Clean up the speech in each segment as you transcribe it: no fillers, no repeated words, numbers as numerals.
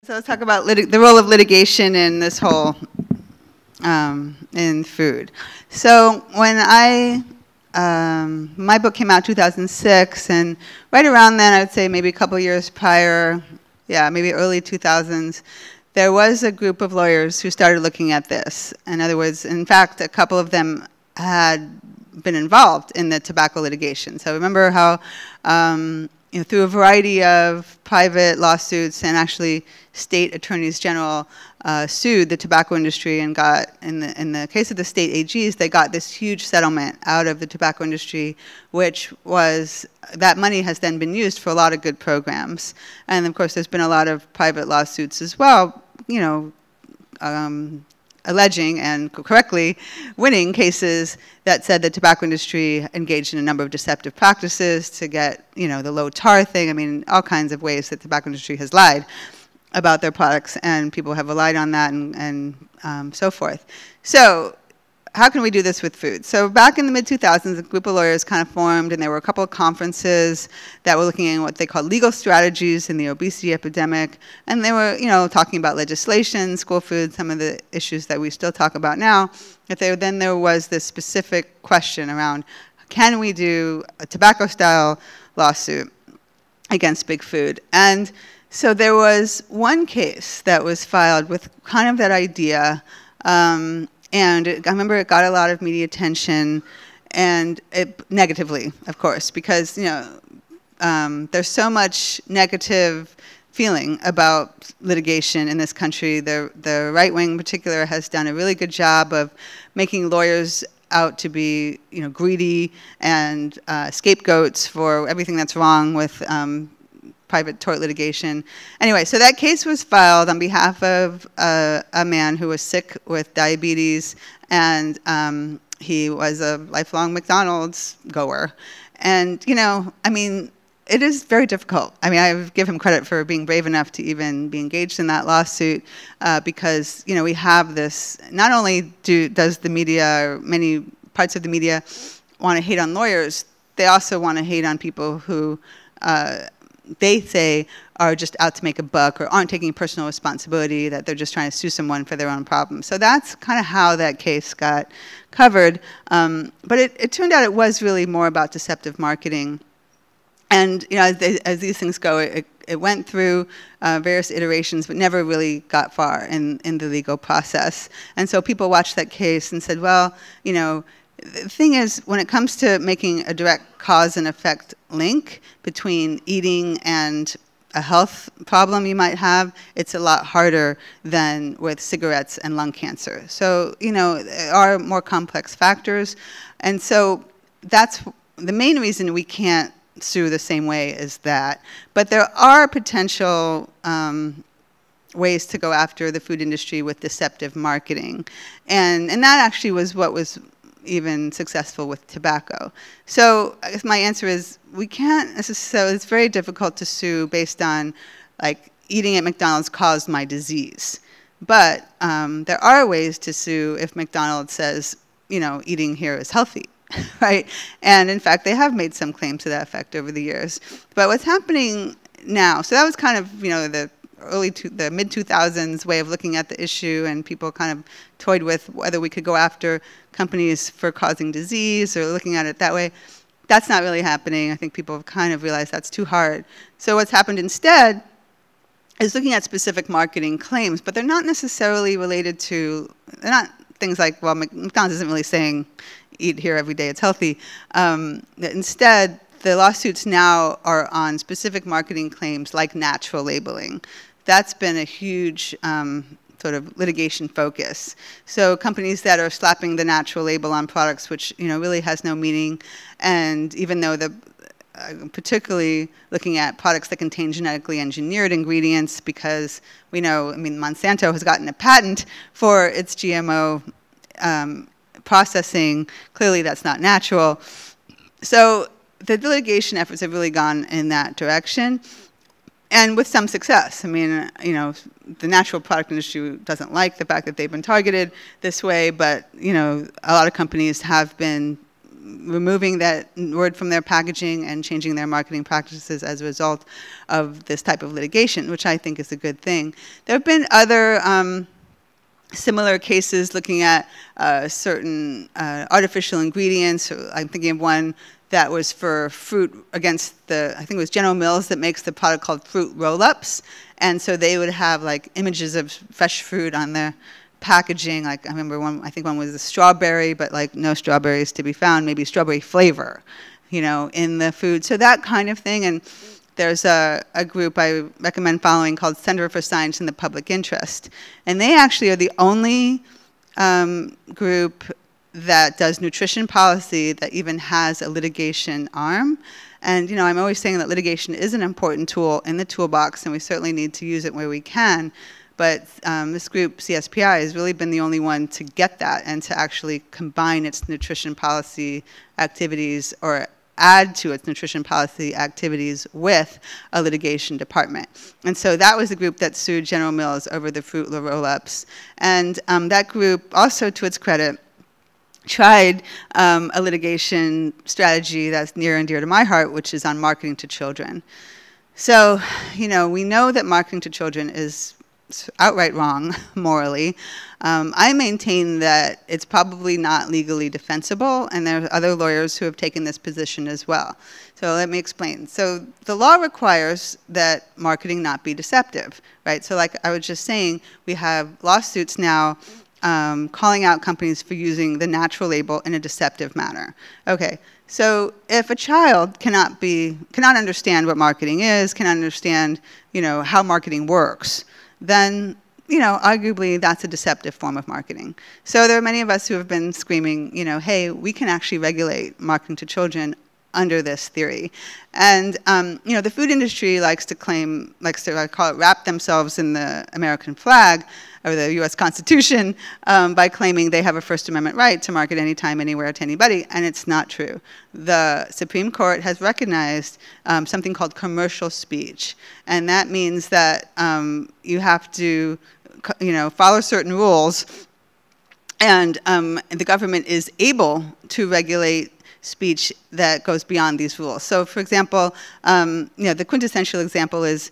So let's talk about the role of litigation in this whole, in food. So when my book came out in 2006, and right around then, I would say maybe a couple years prior, yeah, maybe early 2000s, there was a group of lawyers who started looking at this. In other words, in fact, a couple of them had been involved in the tobacco litigation. So remember how through a variety of private lawsuits and actually state attorneys general sued the tobacco industry and got, in the case of the state AGs, they got this huge settlement out of the tobacco industry, which was, that money has then been used for a lot of good programs. And of course, there's been a lot of private lawsuits as well, alleging and correctly winning cases that said the tobacco industry engaged in a number of deceptive practices to get, the low tar thing. I mean, all kinds of ways that the tobacco industry has lied about their products, and people have relied on that and so forth. So how can we do this with food? So back in the mid-2000s, a group of lawyers kind of formed, and there were a couple of conferences that were looking at what they called legal strategies in the obesity epidemic. And they were, talking about legislation, school food, some of the issues that we still talk about now. Then there was this specific question around, can we do a tobacco-style lawsuit against big food? And so there was one case that was filed with kind of that idea. And I remember it got a lot of media attention, and negatively, of course, because there's so much negative feeling about litigation in this country. The right wing, in particular, has done a really good job of making lawyers out to be, greedy and scapegoats for everything that's wrong with private tort litigation. Anyway, so that case was filed on behalf of a man who was sick with diabetes, and he was a lifelong McDonald's goer. And, I mean, it is very difficult. I mean, I give him credit for being brave enough to even be engaged in that lawsuit because, we have this, not only does the media, or many parts of the media, want to hate on lawyers, they also want to hate on people who they say are just out to make a buck or aren't taking personal responsibility, that they're just trying to sue someone for their own problems. So that's kind of how that case got covered. But it turned out it was really more about deceptive marketing. And as these things go, it went through various iterations, but never really got far in the legal process. And so people watched that case and said, well, the thing is, when it comes to making a direct cause and effect link between eating and a health problem you might have, it's a lot harder than with cigarettes and lung cancer. So, there are more complex factors. And so that's the main reason we can't sue the same way as that. But there are potential ways to go after the food industry with deceptive marketing. And that actually was what was even successful with tobacco. So I guess my answer is we can't necessarily, it's very difficult to sue based on like eating at McDonald's caused my disease. But there are ways to sue if McDonald's says, eating here is healthy, right? And in fact, they have made some claims to that effect over the years. But what's happening now, so that was kind of, the mid-2000s way of looking at the issue, and people kind of toyed with whether we could go after companies for causing disease or looking at it that way. That's not really happening. I think people have kind of realized that's too hard. So what's happened instead is looking at specific marketing claims, but they're not necessarily related to, they're not things like, well, McDonald's isn't really saying eat here every day, it's healthy. Instead, the lawsuits now are on specific marketing claims like natural labeling. That's been a huge sort of litigation focus. So companies that are slapping the natural label on products, which really has no meaning, and even though particularly looking at products that contain genetically engineered ingredients, because we know, Monsanto has gotten a patent for its GMO processing. Clearly, that's not natural. So the litigation efforts have really gone in that direction, and with some success. The natural product industry doesn't like the fact that they've been targeted this way, but a lot of companies have been removing that word from their packaging and changing their marketing practices as a result of this type of litigation, which I think is a good thing. There have been other similar cases looking at certain artificial ingredients. I'm thinking of one that was for fruit against I think it was General Mills that makes the product called fruit roll-ups. And so they would have like images of fresh fruit on their packaging. Like I remember I think one was a strawberry, but like no strawberries to be found, maybe strawberry flavor, in the food. So that kind of thing. And there's a group I recommend following called Center for Science in the Public Interest. And they actually are the only group that does nutrition policy that even has a litigation arm. And I'm always saying that litigation is an important tool in the toolbox, and we certainly need to use it where we can. But this group, CSPI, has really been the only one to get that and to actually combine its nutrition policy activities or add to its nutrition policy activities with a litigation department. And so that was the group that sued General Mills over the fruit roll-ups. And that group, also to its credit, tried a litigation strategy that's near and dear to my heart, which is on marketing to children. So, we know that marketing to children is outright wrong morally. I maintain that it's probably not legally defensible, and there are other lawyers who have taken this position as well. So let me explain. So the law requires that marketing not be deceptive, right? So like I was just saying, we have lawsuits now calling out companies for using the natural label in a deceptive manner. Okay, so if a child cannot understand what marketing is, cannot understand, how marketing works, then, arguably that's a deceptive form of marketing. So there are many of us who have been screaming, hey, we can actually regulate marketing to children under this theory. And, the food industry likes to I call it, wrap themselves in the American flag or the U.S. Constitution by claiming they have a First Amendment right to market anytime, anywhere to anybody, and it's not true. The Supreme Court has recognized something called commercial speech, and that means that you have to, follow certain rules, and the government is able to regulate speech that goes beyond these rules. So, for example, the quintessential example is,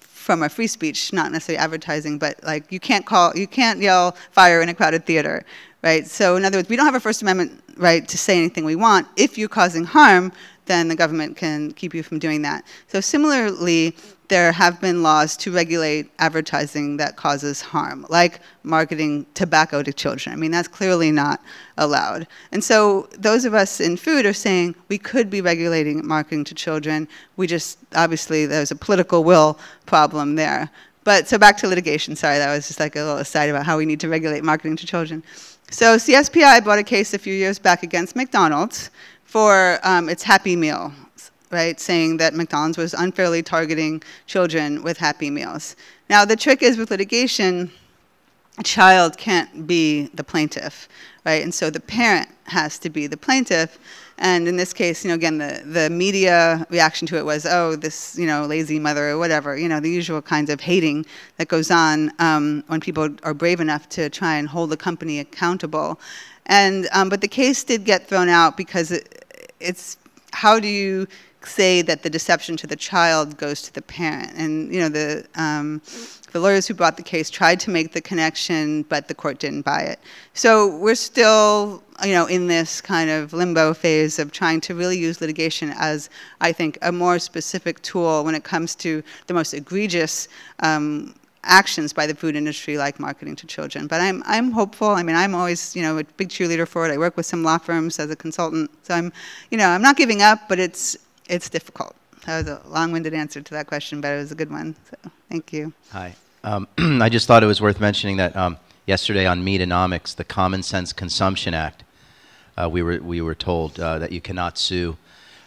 from a free speech, not necessarily advertising, but like you can't yell fire in a crowded theater, right? So, in other words, we don't have a First Amendment right to say anything we want. If you're causing harm, then the government can keep you from doing that. So, similarly, there have been laws to regulate advertising that causes harm, like marketing tobacco to children. I mean, that's clearly not allowed. And so those of us in food are saying we could be regulating marketing to children. We just, obviously, there's a political will problem there. But so back to litigation. Sorry, that was just like a little aside about how we need to regulate marketing to children. So CSPI brought a case a few years back against McDonald's for its Happy Meal, right, saying that McDonald's was unfairly targeting children with Happy Meals. Now, the trick is with litigation, a child can't be the plaintiff, right? And so the parent has to be the plaintiff. And in this case, again, the media reaction to it was, oh, this, lazy mother or whatever, the usual kinds of hating that goes on when people are brave enough to try and hold the company accountable. And but the case did get thrown out because it's how do you say that the deception to the child goes to the parent? And the lawyers who brought the case tried to make the connection, but the court didn't buy it. So we're still, in this kind of limbo phase of trying to really use litigation as, I think, a more specific tool when it comes to the most egregious actions by the food industry, like marketing to children. But I'm hopeful. I mean, I'm always, a big cheerleader for it. I work with some law firms as a consultant, so I'm not giving up, but it's difficult. That was a long-winded answer to that question, but it was a good one. So thank you. Hi. I just thought it was worth mentioning that yesterday on Meatonomics, the Common Sense Consumption Act, we were told that you cannot sue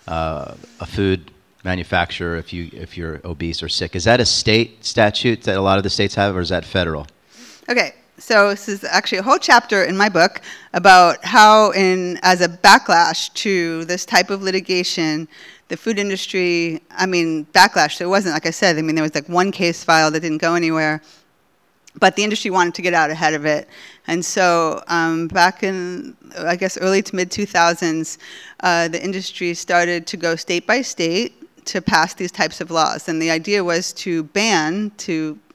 a food manufacturer if you're obese or sick. Is that a state statute that a lot of the states have, or is that federal? Okay. So this is actually a whole chapter in my book about how, as a backlash to this type of litigation, the food industry, backlash, so it wasn't, like I said, there was like one case filed that didn't go anywhere. But the industry wanted to get out ahead of it. And so back in, I guess, early to mid-2000s, the industry started to go state by state to pass these types of laws. And the idea was to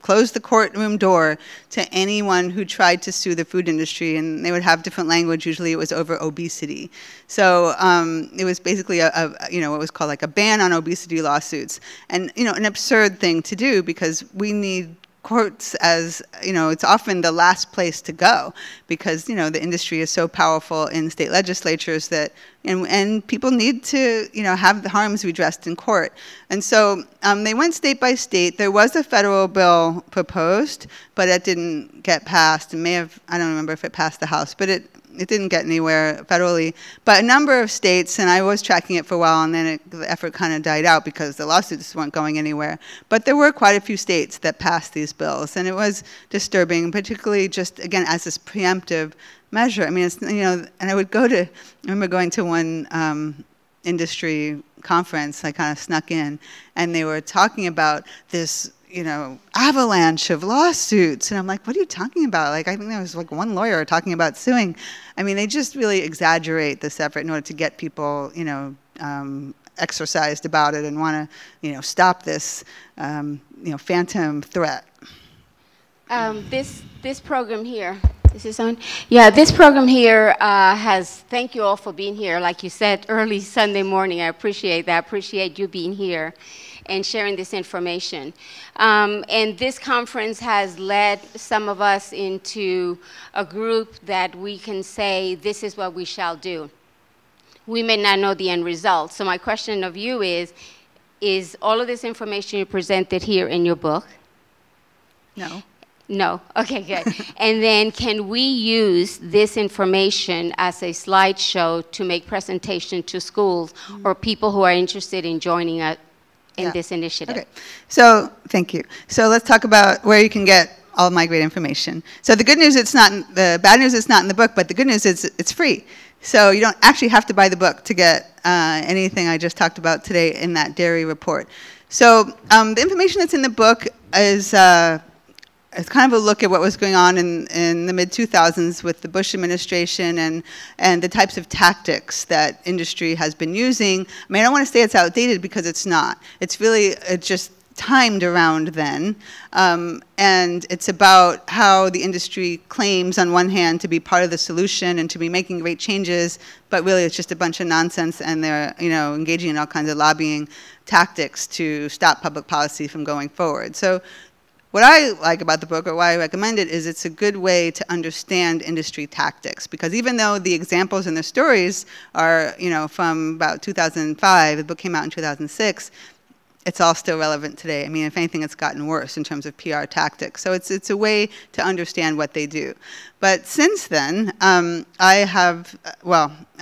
close the courtroom door to anyone who tried to sue the food industry. And they would have different language. Usually it was over obesity. So it was basically what was called like a ban on obesity lawsuits. And, an absurd thing to do, because we need courts as, it's often the last place to go, because, the industry is so powerful in state legislatures that, and people need to, have the harms redressed in court. And so they went state by state. There was a federal bill proposed, but it didn't get passed. It may have, I don't remember if it passed the House, but it didn't get anywhere federally. But a number of states, and I was tracking it for a while, and then the effort kind of died out because the lawsuits weren't going anywhere. But there were quite a few states that passed these bills, and it was disturbing, particularly just, again, as this preemptive measure. I mean, it's, and I remember going to one industry conference. I kind of snuck in, and they were talking about this avalanche of lawsuits. And I'm like, what are you talking about? Like, I think there was like one lawyer talking about suing. I mean, they just really exaggerate this effort in order to get people, exercised about it and want to, stop this, phantom threat. This program here, this is on? Yeah, this program here thank you all for being here. Like you said, early Sunday morning. I appreciate that. I appreciate you being here and sharing this information. And this conference has led some of us into a group that we can say, this is what we shall do. We may not know the end result. So my question of you is all of this information you presented here in your book? No. No, okay, good. And then can we use this information as a slideshow to make presentation to schools or people who are interested in joining us in this initiative? Okay, so thank you. So let's talk about where you can get all of my great information. So the good news, the bad news, it's not in the book, but the good news is it's free. So you don't actually have to buy the book to get anything I just talked about today in that dairy report. So the information that's in the book is it's kind of a look at what was going on in the mid-2000s with the Bush administration and the types of tactics that industry has been using. I mean, I don't want to say it's outdated because it's not. It's just timed around then. And it's about how the industry claims, on one hand, to be part of the solution and to be making great changes, but really it's just a bunch of nonsense, and they're engaging in all kinds of lobbying tactics to stop public policy from going forward. So what I like about the book, or why I recommend it, is it's a good way to understand industry tactics. Because even though the examples and the stories are, from about 2005, the book came out in 2006, it's all still relevant today. I mean, if anything, it's gotten worse in terms of PR tactics. So it's a way to understand what they do. But since then, I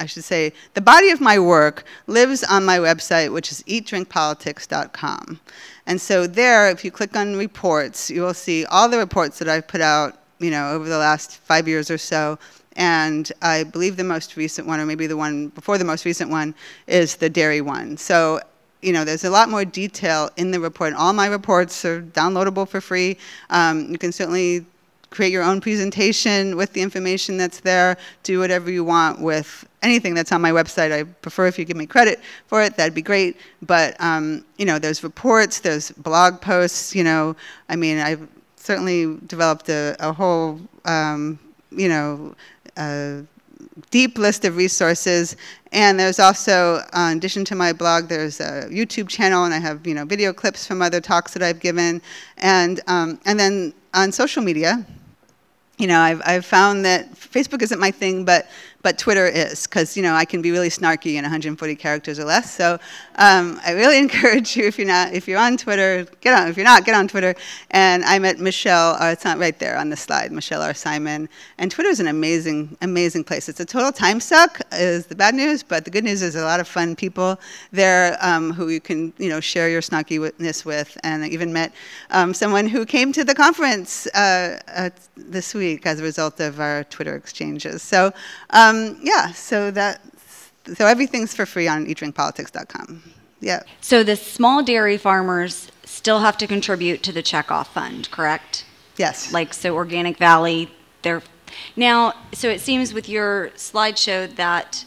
should say, the body of my work lives on my website, which is eatdrinkpolitics.com. And so there, if you click on reports, you will see all the reports that I've put out, over the last 5 years or so. And I believe the most recent one, or maybe the one before the most recent one, is the dairy one. So, there's a lot more detail in the report. All my reports are downloadable for free. You can certainly create your own presentation with the information that's there. Do whatever you want with anything that's on my website. I prefer if you give me credit for it. That'd be great. But, there's reports, there's blog posts, I mean, I've certainly developed a whole, deep list of resources. And there's also, in addition to my blog, there's a YouTube channel, and I have, video clips from other talks that I've given. And then on social media, I've found that Facebook isn't my thing, but Twitter is, because, I can be really snarky in 140 characters or less. So I really encourage you, if you're on Twitter, get on. If you're not, get on Twitter. And I'm at Michele, it's not right there on the slide, Michele R. Simon. And Twitter is an amazing, amazing place. It's a total time suck, is the bad news, but the good news is a lot of fun people there who you can, share your snarkiness with. And I even met someone who came to the conference this week as a result of our Twitter exchanges. So so everything's for free on eatdrinkpolitics.com. Yeah. So the small dairy farmers still have to contribute to the checkoff fund, correct? Yes. Like, so Organic Valley, they're... Now, so it seems with your slideshow that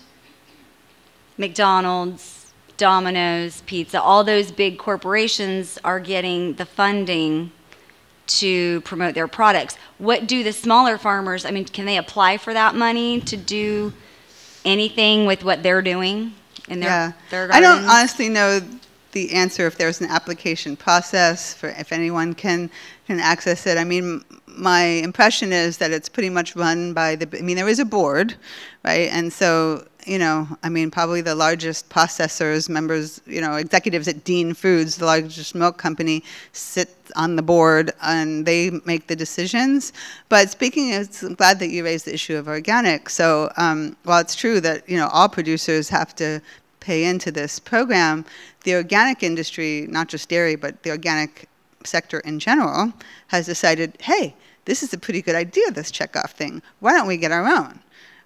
McDonald's, Domino's, Pizza, all those big corporations are getting the funding to promote their products. What do the smaller farmers, I mean, can they apply for that money to do anything with what they're doing in their gardens? I don't honestly know the answer if there's an application process for if anyone can access it. I mean, my impression is that it's pretty much run by I mean, there is a board, right? And so, you know, I mean, probably the largest processors, members, you know, executives at Dean Foods, the largest milk company, sit on the board and they make the decisions. But speaking of, I'm glad that you raised the issue of organic. So while it's true that, you know, all producers have to pay into this program, the organic industry, not just dairy, but the organic sector in general, has decided, hey, this is a pretty good idea, this checkoff thing. Why don't we get our own?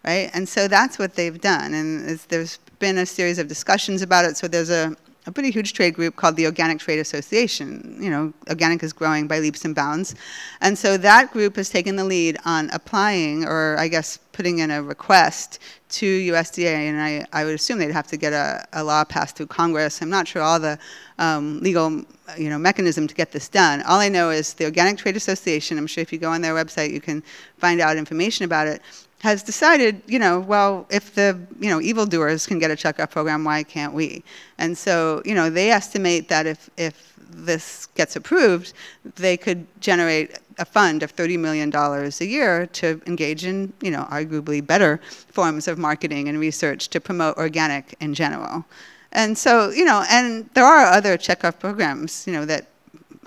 Right? And so that's what they've done. And there's been a series of discussions about it. So there's a pretty huge trade group called the Organic Trade Association. You know, organic is growing by leaps and bounds. And so that group has taken the lead on applying, or I guess putting in a request to USDA. And I would assume they'd have to get a law passed through Congress. I'm not sure all the legal mechanism to get this done. All I know is the Organic Trade Association, I'm sure if you go on their website you can find out information about it, has decided, well, if the, evildoers can get a checkoff program, why can't we? And so, they estimate that if this gets approved, they could generate a fund of $30 million a year to engage in, arguably better forms of marketing and research to promote organic in general. And so, and there are other checkoff programs, that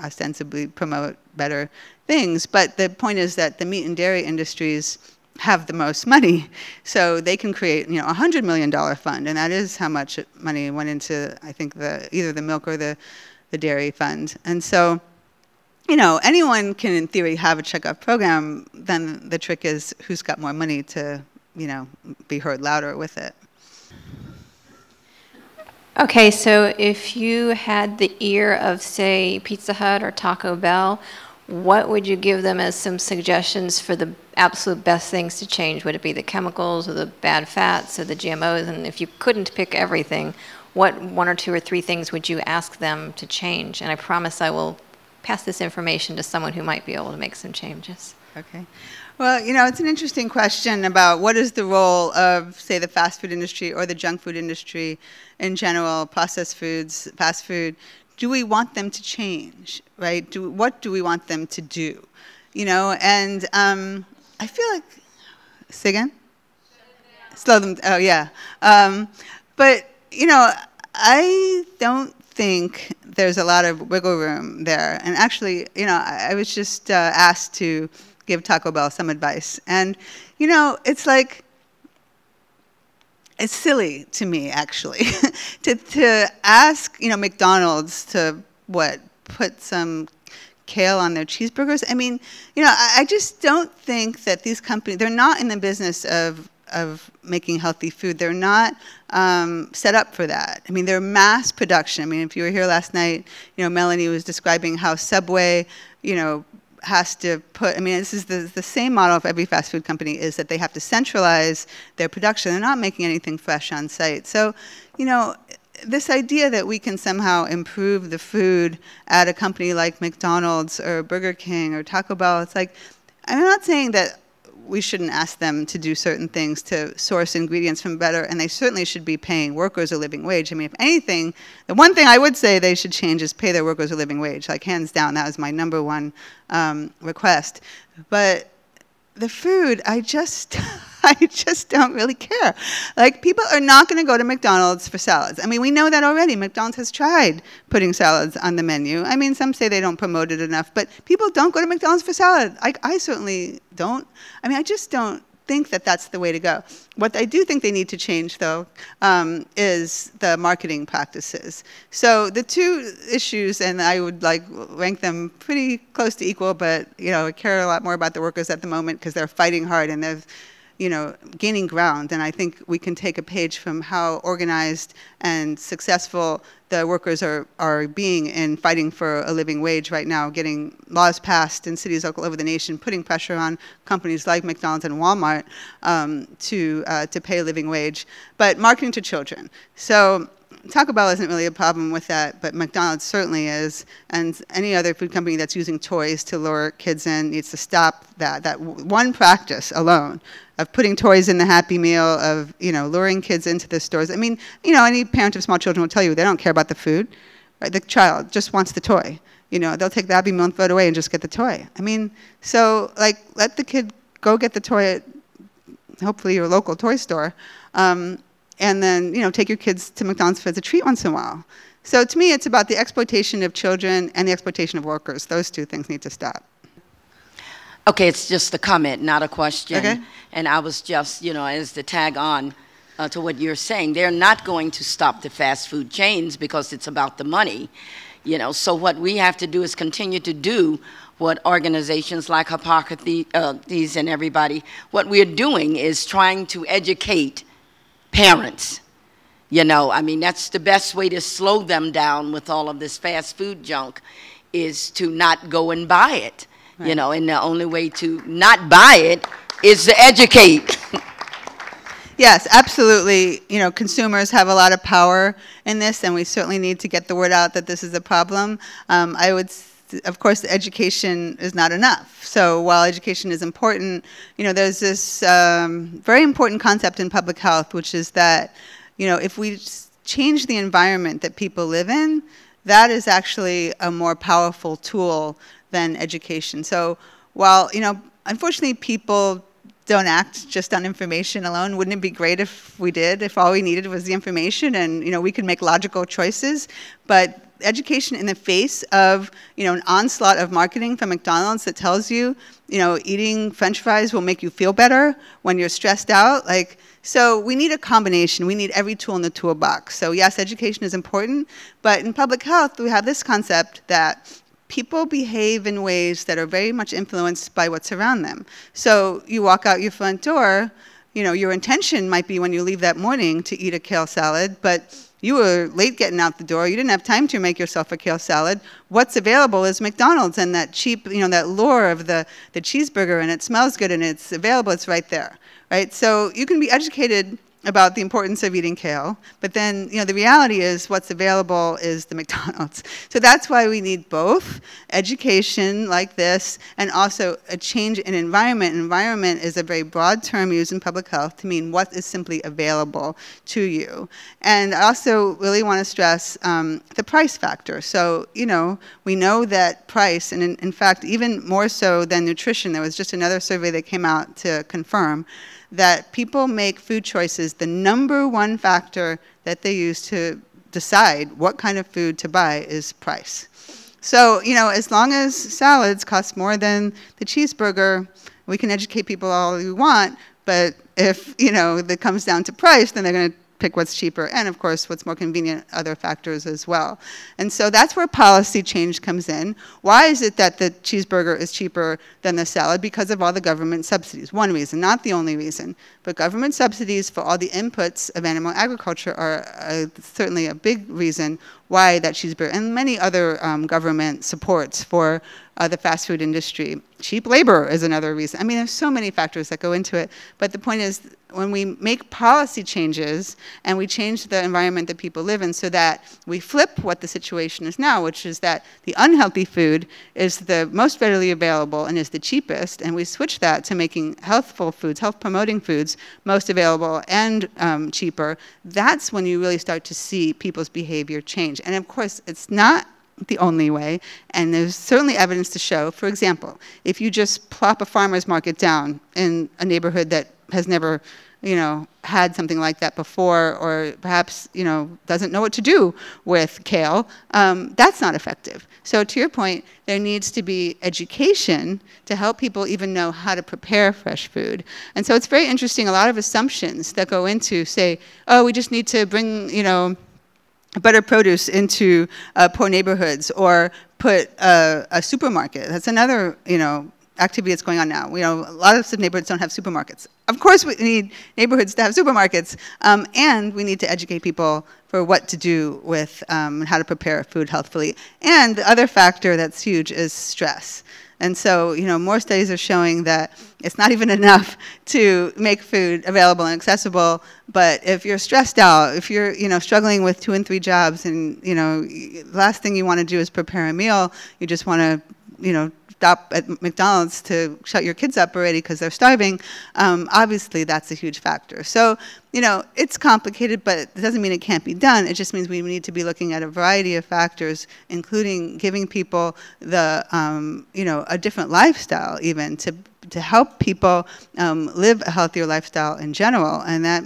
ostensibly promote better things, but the point is that the meat and dairy industries have the most money, so they can create, $100 million fund, and that is how much money went into, I think, either the milk or the dairy fund. And so, anyone can, in theory, have a checkoff program. Then the trick is who's got more money to, be heard louder with it. Okay, so if you had the ear of, say, Pizza Hut or Taco Bell, what would you give them as some suggestions for the absolute best things to change? Would it be the chemicals or the bad fats or the GMOs? And if you couldn't pick everything, what 1 or 2 or 3 things would you ask them to change? And I promise I will pass this information to someone who might be able to make some changes. Okay. Well, it's an interesting question about what is the role of, say, the fast food industry or the junk food industry in general, processed foods, fast food. Do we want them to change, right? What do we want them to do? And I feel like, say again? Slow them, oh yeah. But, I don't think there's a lot of wiggle room there. And actually, I was just asked to give Taco Bell some advice. And, it's like, it's silly to me, actually, to ask, McDonald's to, put some kale on their cheeseburgers. I mean, I just don't think that these companies, they're not in the business of making healthy food. They're not set up for that. I mean, they're mass production. I mean, if you were here last night, Melanie was describing how Subway, has to put, I mean, this is the same model of every fast food company, is that they have to centralize their production. They're not making anything fresh on site. So, this idea that we can somehow improve the food at a company like McDonald's or Burger King or Taco Bell, it's like, I'm not saying that we shouldn't ask them to do certain things to source ingredients from better, and they certainly should be paying workers a living wage. I mean, if anything, the one thing I would say they should change is pay their workers a living wage. Like, hands down, that was my #1 request. But the food, I just don't really care. Like, people are not going to go to McDonald's for salads. I mean, we know that already. McDonald's has tried putting salads on the menu. I mean, some say they don't promote it enough, but people don't go to McDonald's for salad. I certainly don't. I mean, I just don't think that that's the way to go. What I do think they need to change, though, is the marketing practices. So the 2 issues, and I would rank them pretty close to equal, but I care a lot more about the workers at the moment because they're fighting hard, and they've gaining ground. And I think we can take a page from how organized and successful the workers are being in fighting for a living wage right now, getting laws passed in cities all over the nation, putting pressure on companies like McDonald's and Walmart to pay a living wage. But marketing to children. So Taco Bell isn't really a problem with that, but McDonald's certainly is, and any other food company that's using toys to lure kids in needs to stop that. That one practice alone of putting toys in the Happy Meal, of luring kids into the stores. I mean, any parent of small children will tell you they don't care about the food. Right? The child just wants the toy. They'll take the Happy Meal and throw it away and just get the toy. I mean, so let the kid go get the toy at hopefully your local toy store. And then, take your kids to McDonald's as a treat once in a while. So to me, it's about the exploitation of children and the exploitation of workers. Those two things need to stop. Okay, it's just a comment, not a question. Okay. And I was just, as the tag on to what you're saying, they're not going to stop the fast food chains because it's about the money. So what we have to do is continue to do what organizations like Hypocrisy and everybody, what we're doing is trying to educate parents. I mean, that's the best way to slow them down with all of this fast food junk, is to not go and buy it. Right. And the only way to not buy it is to educate. Yes, absolutely. Consumers have a lot of power in this, and we certainly need to get the word out that this is a problem. Of course, education is not enough. So while education is important, there's this very important concept in public health, which is that, if we change the environment that people live in, that is actually a more powerful tool than education. So while, unfortunately people don't act just on information alone. Wouldn't it be great if we did, if all we needed was the information and, we could make logical choices? But education in the face of, an onslaught of marketing from McDonald's that tells you, eating French fries will make you feel better when you're stressed out. So we need a combination. We need every tool in the toolbox. So yes, education is important, but in public health, we have this concept that people behave in ways that are very much influenced by what's around them. So you walk out your front door, your intention might be when you leave that morning to eat a kale salad, but you were late getting out the door. You didn't have time to make yourself a kale salad. What's available is McDonald's and that cheap, that lure of the cheeseburger, and it smells good and it's available, it's right there, right? So you can be educated about the importance of eating kale, but then, the reality is what's available is the McDonald's. So that's why we need both education like this and also a change in environment. Environment is a very broad term used in public health to mean what is simply available to you. And I also really want to stress the price factor. So, we know that price, and in fact, even more so than nutrition, there was just another survey that came out to confirm that people make food choices, the number one factor that they use to decide what kind of food to buy is price. So, as long as salads cost more than the cheeseburger, we can educate people all we want, but if, it comes down to price, then they're going to pick what's cheaper, and of course what's more convenient, other factors as well. And so that's where policy change comes in. Why is it that the cheeseburger is cheaper than the salad? Because of all the government subsidies. One reason, not the only reason, but government subsidies for all the inputs of animal agriculture are certainly a big reason why that cheeseburger, and many other government supports for the fast food industry. Cheap labor is another reason. I mean, there's so many factors that go into it, but the point is, when we make policy changes and we change the environment that people live in so that we flip what the situation is now, which is that the unhealthy food is the most readily available and is the cheapest, and we switch that to making healthful foods, health-promoting foods, most available and cheaper, that's when you really start to see people's behavior change. And of course, it's not the only way, and there's certainly evidence to show, for example, if you just plop a farmer's market down in a neighborhood that has never, had something like that before, or perhaps, doesn't know what to do with kale, that's not effective. So to your point, there needs to be education to help people even know how to prepare fresh food. And so it's very interesting, a lot of assumptions that go into, say, oh, we just need to bring, better produce into poor neighborhoods, or put a supermarket. That's another, activity that's going on now. You know, a lot of neighborhoods don't have supermarkets. Of course, we need neighborhoods to have supermarkets, and we need to educate people for what to do with how to prepare food healthfully. And the other factor that's huge is stress. And so, you know, more studies are showing that it's not even enough to make food available and accessible, but if you're stressed out, if you're, you know, struggling with 2 and 3 jobs and, you know, the last thing you want to do is prepare a meal, you just want to, you know, stop at McDonald's to shut your kids up already because they're starving, obviously that's a huge factor. So, you know, it's complicated, but it doesn't mean it can't be done. It just means we need to be looking at a variety of factors, including giving people the, you know, a different lifestyle even to help people live a healthier lifestyle in general, and that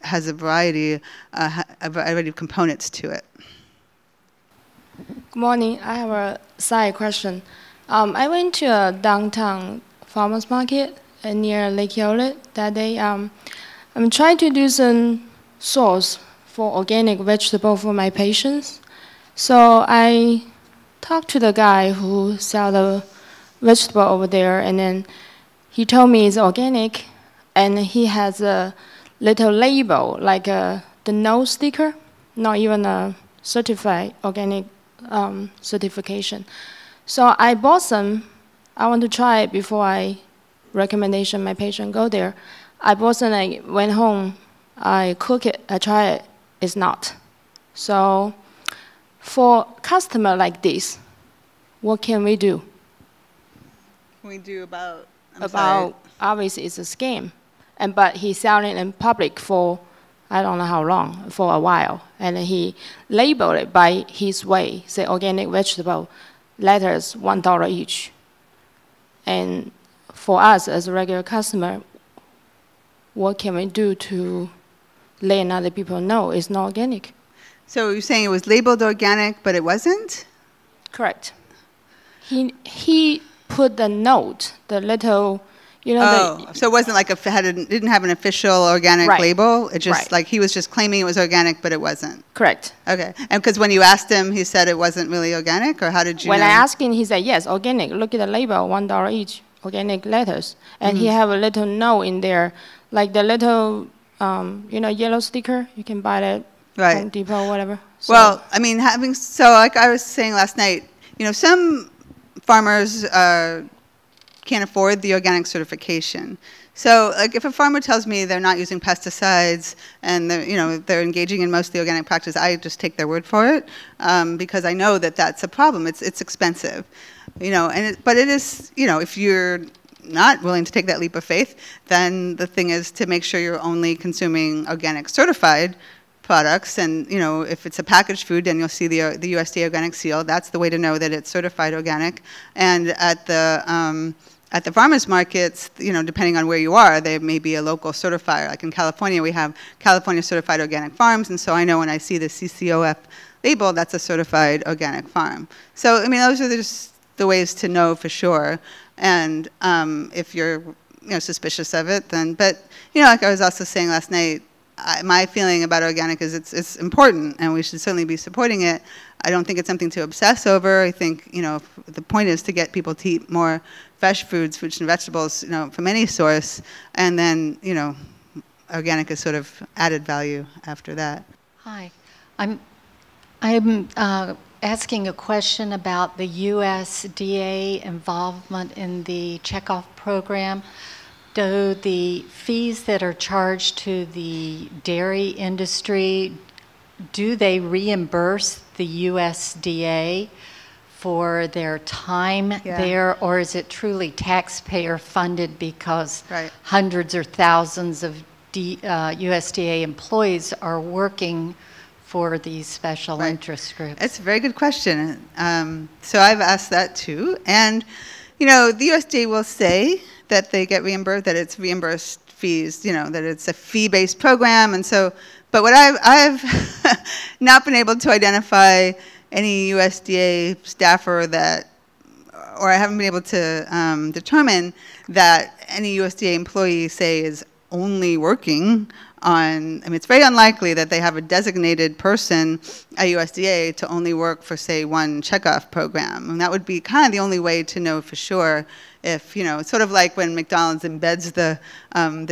has a variety of components to it. Good morning. I have a side question. I went to a downtown farmers market near Lake Hewlett that day. I'm trying to do some source for organic vegetable for my patients. So I talked to the guy who sell the vegetable over there, and then he told me it's organic, and he has a little label like the no sticker, not even a certified organic certification. So I bought some. I want to try it before I recommendation my patient go there. I bought some, I went home, I cook it, I try it, it's not. So for customer like this, what can we do? We do about, obviously it's a scam. But he's selling in public for, I don't know how long, for a while. And he labeled it by his way, say organic vegetable, letters $1 each. And for us as a regular customer, what can we do to let other people know it's not organic? So you're saying it was labeled organic, but it wasn't? Correct. He put the note, the little, you know. So it wasn't like didn't have an official organic label. It just like he was just claiming it was organic, but it wasn't. Correct. Okay. And because when you asked him, he said it wasn't really organic, or how did you? When know? I asked him, he said yes, organic. Look at the label, $1 each, organic letters, and he have a little note in there, like the little, you know, yellow sticker. You can buy that right. Home Depot, whatever. So. Well, I mean, like I was saying last night, you know, some farmers can't afford the organic certification. So, like, if a farmer tells me they're not using pesticides and they're engaging in mostly organic practice, I just take their word for it because I know that that's a problem. It's expensive, you know. But it is, you know, if you're not willing to take that leap of faith, then the thing is to make sure you're only consuming organic certified products. And, you know, if it's a packaged food, then you'll see the USDA organic seal. That's the way to know that it's certified organic. And at the farmers markets, you know, depending on where you are, there may be a local certifier. Like in California, we have California Certified Organic Farms, and so I know when I see the CCOF label, that's a certified organic farm. So, I mean, those are just the ways to know for sure. And if you're, you know, suspicious of it, then, but, you know, like I was also saying last night, my feeling about organic is it's important, and we should certainly be supporting it. I don't think it's something to obsess over. I think, you know, the point is to get people to eat more fresh foods, fruits and vegetables, you know, from any source, and then, you know, organic is sort of added value after that. Hi, I'm asking a question about the USDA involvement in the checkoff program. Do the fees that are charged to the dairy industry, do they reimburse the USDA for their time there, or is it truly taxpayer funded because hundreds or thousands of USDA employees are working for these special interest groups? It's a very good question. So I've asked that too. And, you know, the USDA will say that they get reimbursed, that it's reimbursed fees, you know, that it's a fee-based program. And so, but what I've not been able to identify any USDA staffer that, or I haven't been able to determine that any USDA employee, say, is only working on, I mean, it's very unlikely that they have a designated person at USDA to only work for, say, one checkoff program. And that would be kind of the only way to know for sure if, you know, it's sort of like when McDonald's embeds the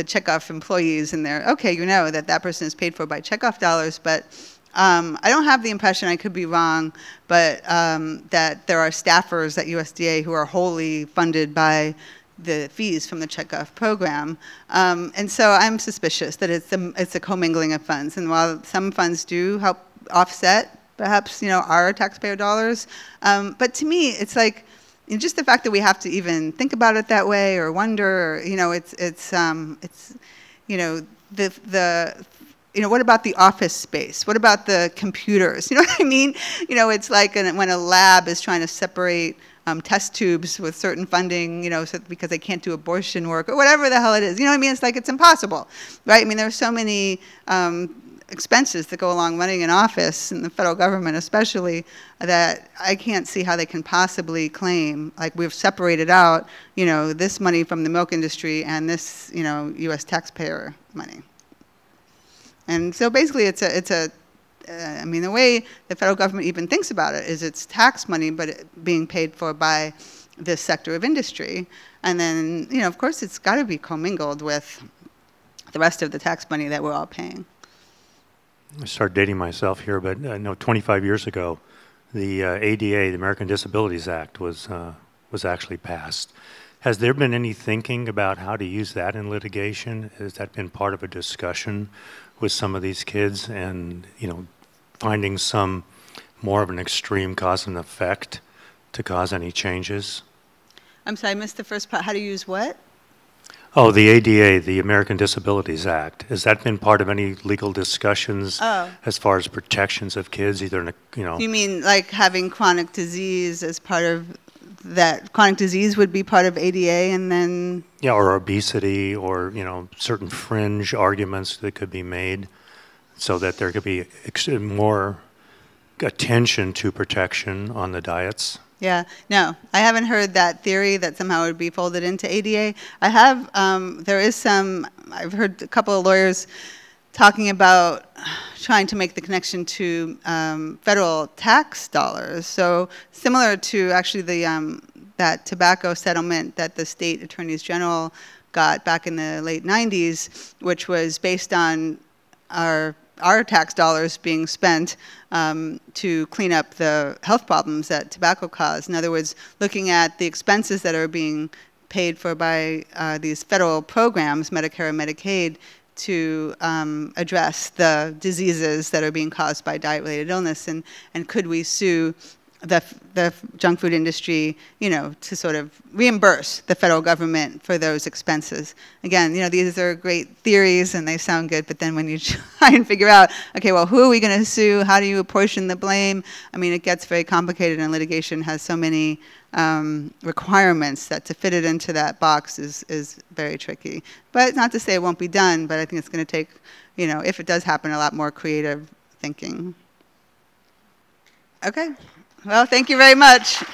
checkoff employees in there. Okay, you know that that person is paid for by checkoff dollars, but I don't have the impression, I could be wrong, but that there are staffers at USDA who are wholly funded by the fees from the checkoff program. And so I'm suspicious that it's a commingling of funds. And while some funds do help offset, perhaps, you know, our taxpayer dollars, but to me, it's like, you know, just the fact that we have to even think about it that way or wonder, or, you know, it's you know, you know, what about the office space? What about the computers? You know what I mean? You know, it's like when a lab is trying to separate test tubes with certain funding, you know, so because they can't do abortion work or whatever the hell it is. You know what I mean? It's like it's impossible, right? I mean, there are so many expenses that go along running an office in the federal government especially that I can't see how they can possibly claim, like, we've separated out, you know, this money from the milk industry and this, you know, U.S. taxpayer money. And so basically I mean, the way the federal government even thinks about it is it's tax money, but being paid for by this sector of industry. And then, you know, of course, it's got to be commingled with the rest of the tax money that we're all paying. I start dating myself here, but no, 25 years ago, the ADA, the American Disabilities Act, was actually passed. Has there been any thinking about how to use that in litigation? Has that been part of a discussion with some of these kids and, you know, finding some more of an extreme cause and effect to cause any changes? I'm sorry, I missed the first part. How to use what? Oh, the ADA, the American Disabilities Act. Has that been part of any legal discussions as far as protections of kids, either in a, you know? You mean like having chronic disease as part of that? Chronic disease would be part of ADA, and then? Yeah, or obesity, or, you know, certain fringe arguments that could be made so that there could be more attention to protection on the diets. Yeah, no, I haven't heard that theory that somehow it would be folded into ADA. I have, there is some, I've heard a couple of lawyers talking about trying to make the connection to federal tax dollars. So similar to actually the, that tobacco settlement that the state attorneys general got back in the late 90s, which was based on our tax dollars being spent to clean up the health problems that tobacco caused. In other words, looking at the expenses that are being paid for by these federal programs, Medicare and Medicaid, to address the diseases that are being caused by diet-related illness, and could we sue the junk food industry, you know, to sort of reimburse the federal government for those expenses. Again, you know, these are great theories and they sound good, but then when you try and figure out, okay, well, who are we going to sue? How do you apportion the blame? I mean, it gets very complicated, and litigation has so many requirements that to fit it into that box is very tricky. But not to say it won't be done, but I think it's going to take, you know, if it does happen, a lot more creative thinking. Okay. Well, thank you very much.